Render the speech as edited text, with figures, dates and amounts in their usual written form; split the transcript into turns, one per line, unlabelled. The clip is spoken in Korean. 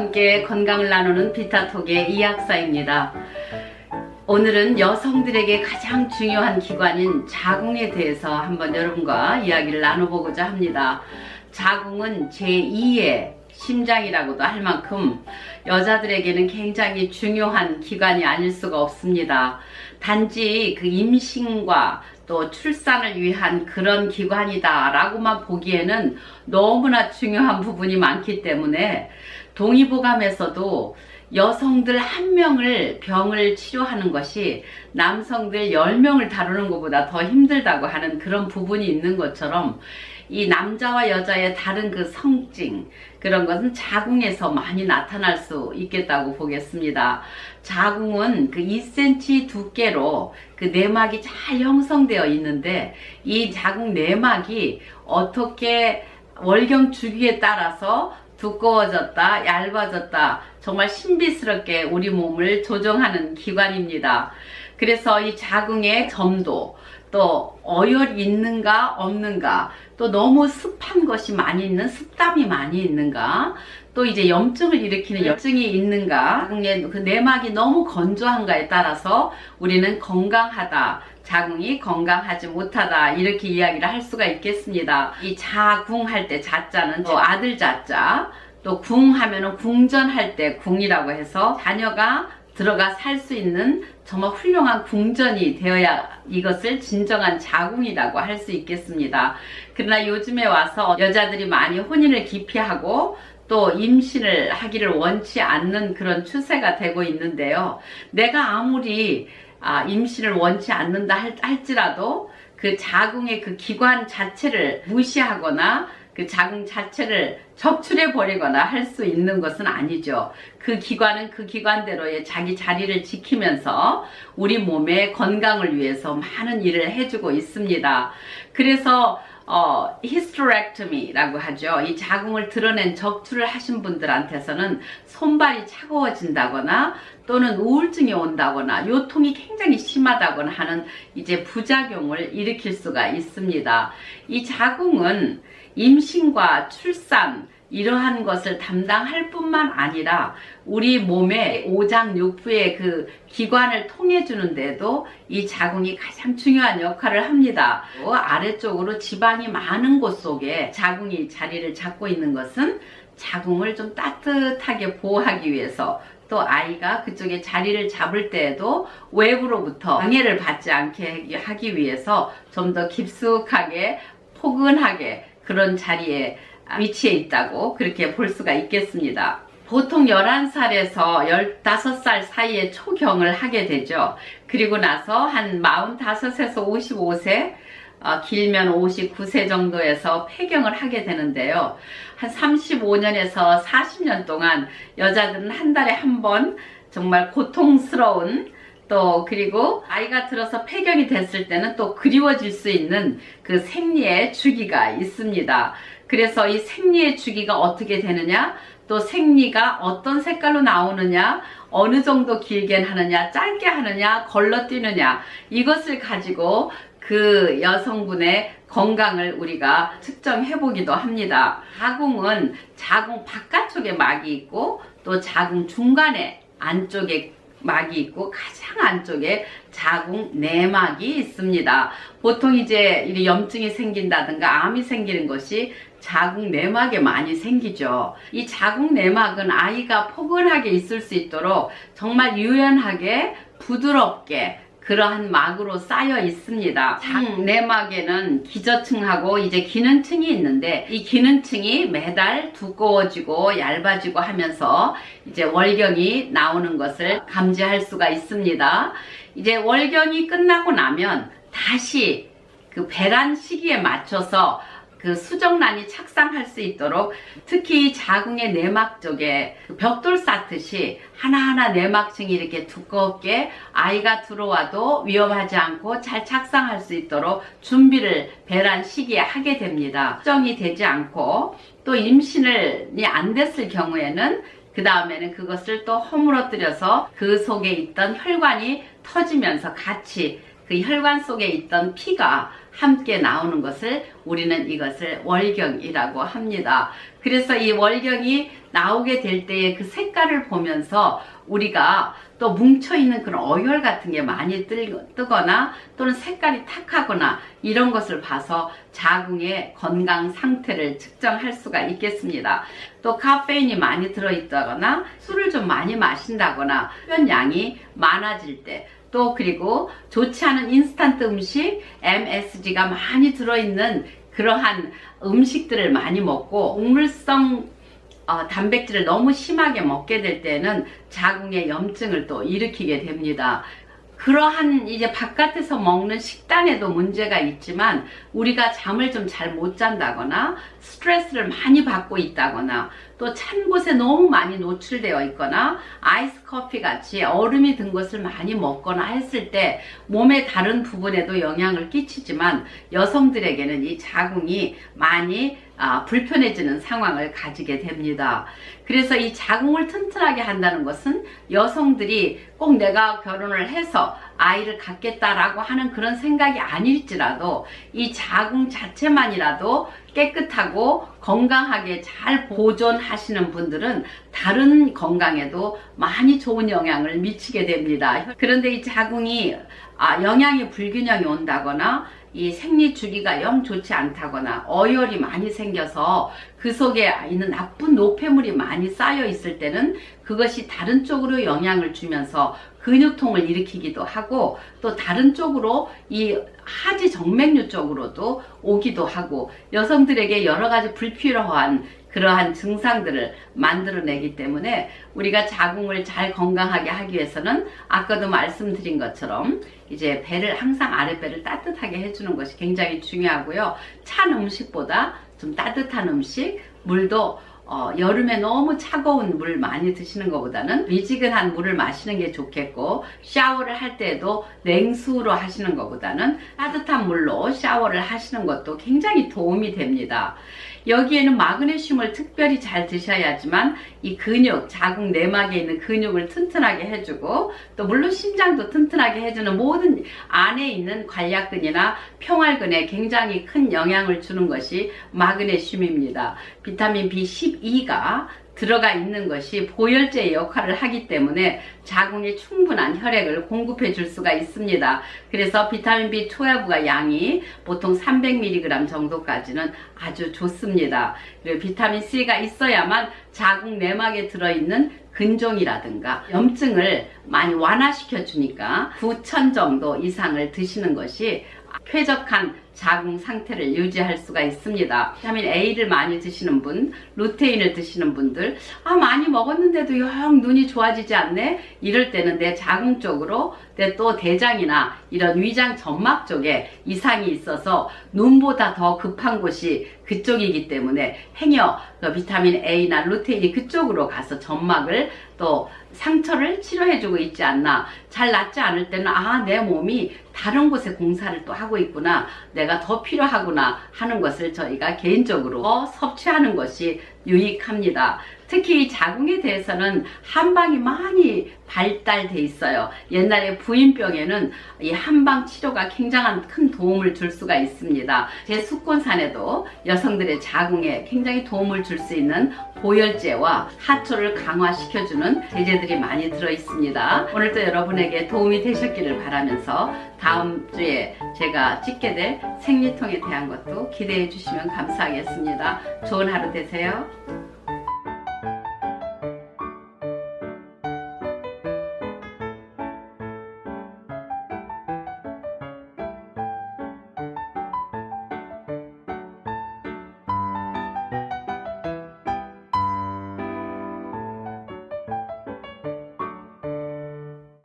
함께 건강을 나누는 비타톡의 이학사입니다. 오늘은 여성들에게 가장 중요한 기관인 자궁에 대해서 한번 여러분과 이야기를 나눠보고자 합니다. 자궁은 제2의 심장이라고도 할 만큼 여자들에게는 굉장히 중요한 기관이 아닐 수가 없습니다. 단지 그 임신과 또 출산을 위한 그런 기관이다 라고만 보기에는 너무나 중요한 부분이 많기 때문에 동의보감에서도 여성들 1명을 병을 치료하는 것이 남성들 10명을 다루는 것보다 더 힘들다고 하는 그런 부분이 있는 것처럼 이 남자와 여자의 다른 그 성징, 그런 것은 자궁에서 많이 나타날 수 있겠다고 보겠습니다. 자궁은 그 2cm 두께로 그 내막이 잘 형성되어 있는데, 이 자궁 내막이 어떻게 월경 주기에 따라서 두꺼워졌다, 얇아졌다, 정말 신비스럽게 우리 몸을 조정하는 기관입니다. 그래서 이 자궁의 점도, 또 어혈이 있는가 없는가, 또 너무 습한 것이 많이 있는, 습담이 많이 있는가, 또 이제 염증을 일으키는 염증이 있는가, 자궁의 그 내막이 너무 건조한가에 따라서 우리는 건강하다, 자궁이 건강하지 못하다, 이렇게 이야기를 할 수가 있겠습니다. 이 자궁할 때 자자는 또 아들 자자, 또 궁하면은 궁전할 때 궁이라고 해서 자녀가 들어가 살 수 있는 정말 훌륭한 궁전이 되어야 이것을 진정한 자궁이라고 할 수 있겠습니다. 그러나 요즘에 와서 여자들이 많이 혼인을 기피하고 또 임신을 하기를 원치 않는 그런 추세가 되고 있는데요. 내가 아무리 임신을 원치 않는다 할지라도 그 자궁의 그 기관 자체를 무시하거나 그 자궁 자체를 적출해 버리거나 할 수 있는 것은 아니죠. 그 기관은 그 기관대로의 자기 자리를 지키면서 우리 몸의 건강을 위해서 많은 일을 해주고 있습니다. 그래서 히스테렉토미라고 하죠. 이 자궁을 드러낸 적출을 하신 분들한테서는 손발이 차가워진다거나 또는 우울증이 온다거나 요통이 굉장히 심하다거나 하는 이제 부작용을 일으킬 수가 있습니다. 이 자궁은 임신과 출산 이러한 것을 담당할 뿐만 아니라 우리 몸의 오장육부의 그 기관을 통해 주는데도 이 자궁이 가장 중요한 역할을 합니다. 아래쪽으로 지방이 많은 곳 속에 자궁이 자리를 잡고 있는 것은 자궁을 좀 따뜻하게 보호하기 위해서, 또 아이가 그쪽에 자리를 잡을 때에도 외부로부터 방해를 받지 않게 하기 위해서 좀 더 깊숙하게 포근하게 그런 자리에 위치해 있다고 그렇게 볼 수가 있겠습니다. 보통 11살에서 15살 사이에 초경을 하게 되죠. 그리고 나서 한 45에서 55세, 길면 59세 정도에서 폐경을 하게 되는데요. 한 35년에서 40년 동안 여자들은 한 달에 한 번 정말 고통스러운, 또 그리고 아이가 들어서 폐경이 됐을 때는 또 그리워질 수 있는 그 생리의 주기가 있습니다. 그래서 이 생리의 주기가 어떻게 되느냐, 또 생리가 어떤 색깔로 나오느냐, 어느 정도 길게 하느냐, 짧게 하느냐, 걸러뛰느냐, 이것을 가지고 그 여성분의 건강을 우리가 측정해 보기도 합니다. 자궁은 자궁 바깥쪽에 막이 있고 또 자궁 중간에 안쪽에 막이 있고 가장 안쪽에 자궁 내막이 있습니다. 보통 이제 염증이 생긴다든가 암이 생기는 것이 자궁 내막에 많이 생기죠. 이 자궁 내막은 아이가 포근하게 있을 수 있도록 정말 유연하게 부드럽게 그러한 막으로 쌓여 있습니다. 자궁 내막에는 기저층하고 이제 기능층이 있는데, 이 기능층이 매달 두꺼워지고 얇아지고 하면서 이제 월경이 나오는 것을 감지할 수가 있습니다. 이제 월경이 끝나고 나면 다시 그 배란 시기에 맞춰서 그 수정란이 착상할 수 있도록, 특히 자궁의 내막 쪽에 벽돌 쌓듯이 하나하나 내막층이 이렇게 두껍게 아이가 들어와도 위험하지 않고 잘 착상할 수 있도록 준비를 배란 시기에 하게 됩니다. 수정이 되지 않고 또 임신이 안 됐을 경우에는 그 다음에는 그것을 또 허물어뜨려서 그 속에 있던 혈관이 터지면서 같이 그 혈관 속에 있던 피가 함께 나오는 것을 우리는 이것을 월경이라고 합니다. 그래서 이 월경이 나오게 될 때의 그 색깔을 보면서 우리가 또 뭉쳐있는 그런 어혈 같은 게 많이 뜨거나 또는 색깔이 탁하거나 이런 것을 봐서 자궁의 건강 상태를 측정할 수가 있겠습니다. 또 카페인이 많이 들어있다거나 술을 좀 많이 마신다거나 흡연량이 많아질 때, 또 그리고 좋지 않은 인스턴트 음식, MSG가 많이 들어있는 그러한 음식들을 많이 먹고 곡물성 단백질을 너무 심하게 먹게 될 때는 자궁의 염증을 또 일으키게 됩니다. 그러한 이제 바깥에서 먹는 식단에도 문제가 있지만 우리가 잠을 좀 잘 못 잔다거나 스트레스를 많이 받고 있다거나 또 찬 곳에 너무 많이 노출되어 있거나 아이스 커피 같이 얼음이 든 것을 많이 먹거나 했을 때 몸의 다른 부분에도 영향을 끼치지만 여성들에게는 이 자궁이 많이 불편해지는 상황을 가지게 됩니다. 그래서 이 자궁을 튼튼하게 한다는 것은 여성들이 꼭 내가 결혼을 해서 아이를 갖겠다라고 하는 그런 생각이 아닐지라도 이 자궁 자체만이라도 깨끗하고 건강하게 잘 보존하시는 분들은 다른 건강에도 많이 좋은 영향을 미치게 됩니다. 그런데 이 자궁이 영양의 불균형이 온다거나 이 생리 주기가 영 좋지 않다거나 어혈이 많이 생겨서 그 속에 있는 나쁜 노폐물이 많이 쌓여 있을 때는 그것이 다른 쪽으로 영향을 주면서 근육통을 일으키기도 하고 또 다른 쪽으로 이 하지 정맥류 쪽으로도 오기도 하고 여성들에게 여러 가지 불필요한 그러한 증상들을 만들어내기 때문에 우리가 자궁을 잘 건강하게 하기 위해서는 아까도 말씀드린 것처럼 이제 배를 항상 아랫배를 따뜻하게 해주는 것이 굉장히 중요하고요. 찬 음식보다 좀 따뜻한 음식, 물도 여름에 너무 차가운 물 많이 드시는 것보다는 미지근한 물을 마시는 게 좋겠고 샤워를 할 때도 냉수로 하시는 것보다는 따뜻한 물로 샤워를 하시는 것도 굉장히 도움이 됩니다. 여기에는 마그네슘을 특별히 잘 드셔야지만 이 근육, 자궁 내막에 있는 근육을 튼튼하게 해주고 또 물론 심장도 튼튼하게 해주는 모든 안에 있는 관략근이나 평활근에 굉장히 큰 영향을 주는 것이 마그네슘입니다. 비타민 B12가 들어가 있는 것이 보혈제의 역할을 하기 때문에 자궁에 충분한 혈액을 공급해 줄 수가 있습니다. 그래서 비타민 B12가 양이 보통 300mg 정도까지는 아주 좋습니다. 그리고 비타민 C가 있어야만 자궁 내막에 들어있는 근종이라든가 염증을 많이 완화시켜 주니까 9,000 정도 이상을 드시는 것이 쾌적한 자궁 상태를 유지할 수가 있습니다. 비타민 A를 많이 드시는 분, 루테인을 드시는 분들 많이 먹었는데도 영 눈이 좋아지지 않네? 이럴 때는 내 자궁 쪽으로 내 또 대장이나 이런 위장 점막 쪽에 이상이 있어서 눈보다 더 급한 곳이 그쪽이기 때문에 행여 비타민 A나 루테인이 그쪽으로 가서 점막을 또 상처를 치료해주고 있지 않나. 잘 낫지 않을 때는 내 몸이 다른 곳에 공사를 또 하고 있구나, 내가 더 필요하구나 하는 것을 저희가 개인적으로 섭취하는 것이 유익합니다. 특히 이 자궁에 대해서는 한방이 많이 발달돼 있어요. 옛날에 부인병에는 이 한방 치료가 굉장한 큰 도움을 줄 수가 있습니다. 제 숙곤산에도 여성들의 자궁에 굉장히 도움을 줄 수 있는 보혈제와 하초를 강화시켜주는 제제들이 많이 들어 있습니다. 오늘도 여러분에게 도움이 되셨기를 바라면서 다음 주에 제가 찍게 될 생리통에 대한 것도 기대해 주시면 감사하겠습니다. 좋은 하루 되세요.